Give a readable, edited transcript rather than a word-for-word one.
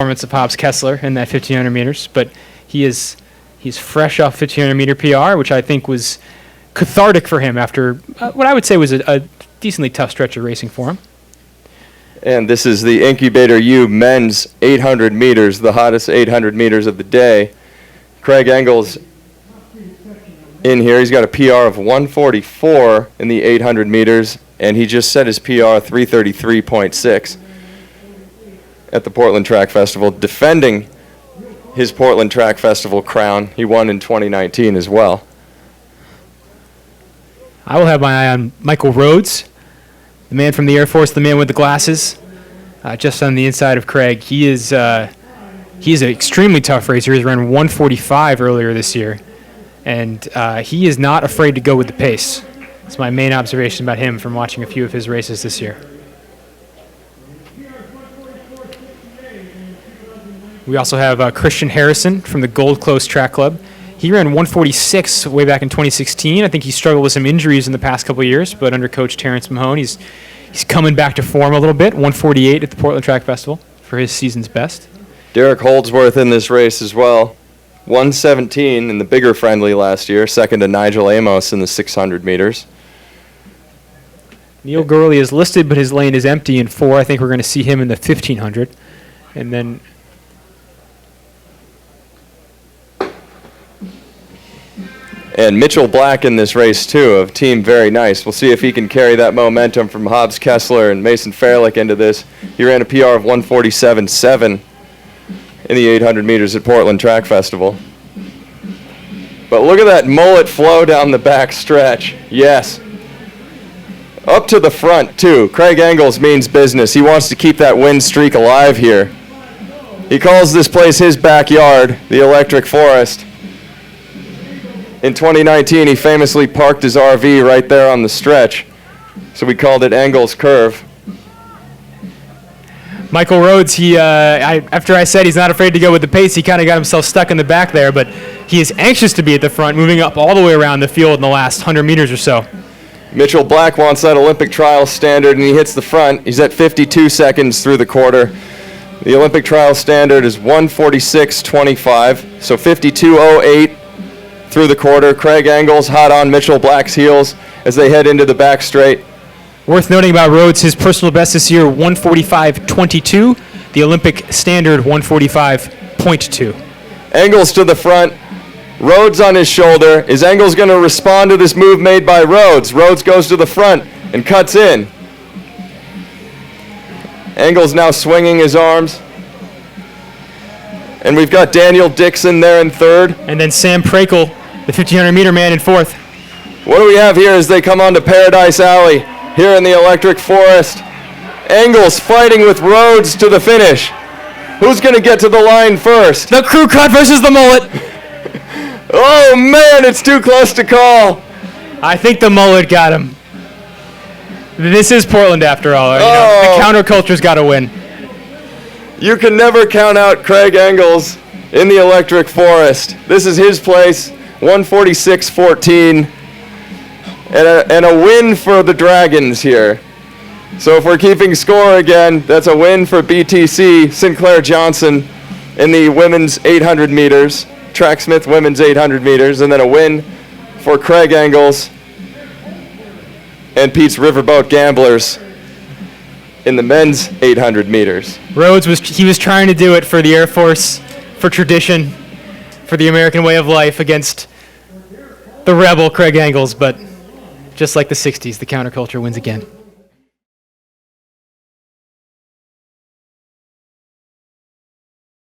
performance of Hobbs Kessler in that 1500 meters, but he's fresh off 1500 meter PR, which I think was cathartic for him after what I would say was a decently tough stretch of racing for him. And this is the IncubatorU men's 800 meters, the hottest 800 meters of the day. Craig Engels in here. He's got a PR of 144 in the 800 meters, and he just set his PR 333.6 at the Portland Track Festival, defending his Portland Track Festival crown. He won in 2019 as well. I will have my eye on Michael Rhodes, the man from the Air Force, the man with the glasses, just on the inside of Craig. He's an extremely tough racer. He's run 145 earlier this year, and he is not afraid to go with the pace. That's my main observation about him from watching a few of his races this year. We also have Christian Harrison from the Gold Coast Track Club. He ran 146 way back in 2016. I think he struggled with some injuries in the past couple of years, but under Coach Terrence Mahone, he's coming back to form a little bit. 148 at the Portland Track Festival for his season's best. Derek Holdsworth in this race as well. 117 in the bigger friendly last year, second to Nigel Amos in the 600 meters. Neil Gurley is listed, but his lane is empty in 4. I think we're going to see him in the 1500. And then and Mitchell Black in this race, too, of Team Very Nice. We'll see if he can carry that momentum from Hobbs Kessler and Mason Fairlick into this. He ran a PR of 147.7 in the 800 meters at Portland Track Festival. But look at that mullet flow down the back stretch. Yes. Up to the front, too. Craig Engels means business. He wants to keep that win streak alive here. He calls this place his backyard, the Electric Forest. In 2019, he famously parked his RV right there on the stretch, so we called it Engels Curve. Michael Rhodes, after I said he's not afraid to go with the pace, he kind of got himself stuck in the back there, but he is anxious to be at the front, moving up all the way around the field in the last 100 meters or so. Mitchell Black wants that Olympic trial standard, and he hits the front. He's at 52 seconds through the quarter. The Olympic trial standard is 146.25, so 52.08 through the quarter. Craig Engels hot on Mitchell Black's heels as they head into the back straight. Worth noting about Rhodes, his personal best this year, 145.22. The Olympic standard, 145.2. Engels to the front. Rhodes on his shoulder. Is Engels going to respond to this move made by Rhodes? Rhodes goes to the front and cuts in. Engels now swinging his arms. And we've got Daniel Dixon there in third. And then Sam Prakel, the 1500 meter man, in fourth. What do we have here as they come onto Paradise Alley here in the Electric Forest? Engels fighting with Rhodes to the finish. Who's going to get to the line first? The crew cut versus the mullet. Oh, man, it's too close to call. I think the mullet got him. This is Portland after all. You know, the counterculture's got to win. You can never count out Craig Engels in the Electric Forest. This is his place, 146.14, and a win for the Dragons here. So if we're keeping score again, that's a win for BTC, Sinclair Johnson, in the women's 800 meters, Tracksmith women's 800 meters, and then a win for Craig Engels and Pete's Riverboat Gamblers in the men's 800 meters. Rhodes was trying to do it for the Air Force, for tradition, for the American way of life against the rebel Craig Engels, but just like the 60s, the counterculture wins again.